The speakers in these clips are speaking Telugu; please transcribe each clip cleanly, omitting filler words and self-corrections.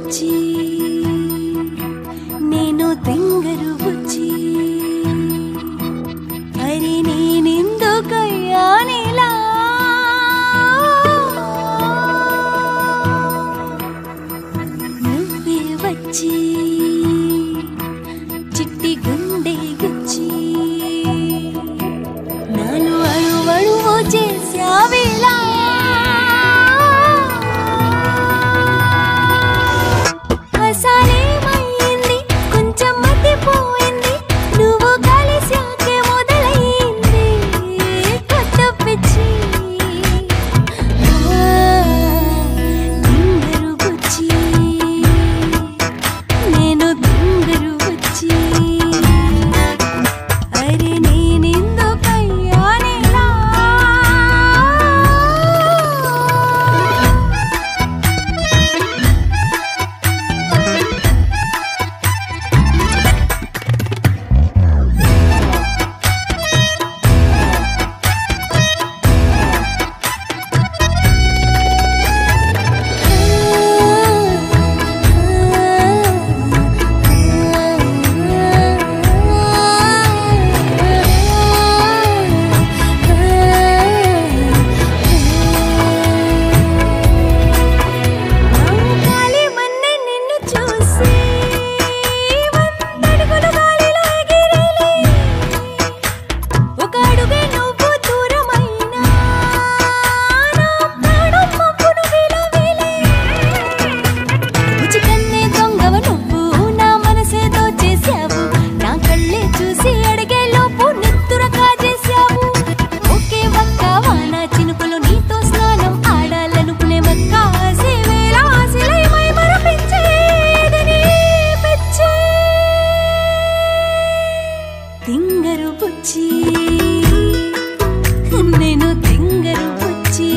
బుచ్చి నేను తింగరు బుచ్చి అరే నేనెందుకయ్యానిలా నువ్వే వచ్చి చిట్టి గుండె గుచ్చి నాను అణువణువు చేసావేలా అసలేమైంది కొంచెం మతిపోయింది నువ్వు కలిసాకే మొదలైంది కొత్త పిచ్చి తింగరు బుచ్చి నేను తింగరు బుచ్చి అరే నేనెందుకయ్యానిలా తింగరు బుచ్చి నేను తింగరు బుచ్చి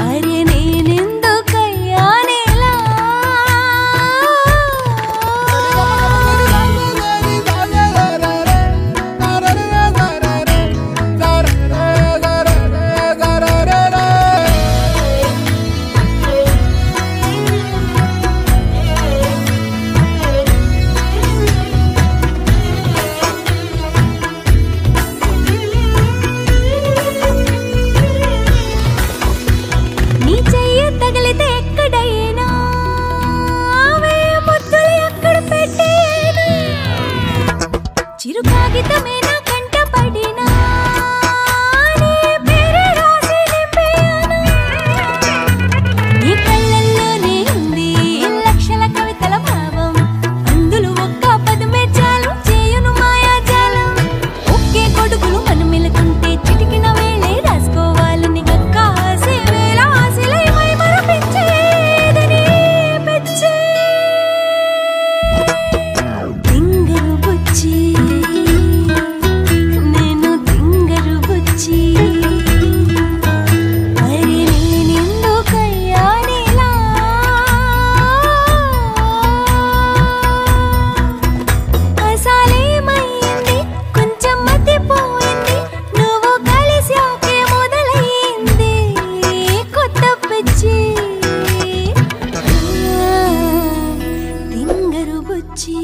అరే నేనెందుకయ్యానిలా చిరు కాగితమే నా కంట పడినా నీ పేరే రాసి నింపేయనా నీ కళ్ళల్లోనే ఉంది లక్షల కవితల భావం అందులో ఒక్క పదమే చాలు చేయును మాయాజాలం ఒకే కొడుకులు మనం మెలుకుంటే చిటికిన వేళే రాసుకోవాలని కాసే వేళ ఆశలమై మరపించేదని పిచ్చి తింగరు బుచ్చి తింగరు బుచ్చి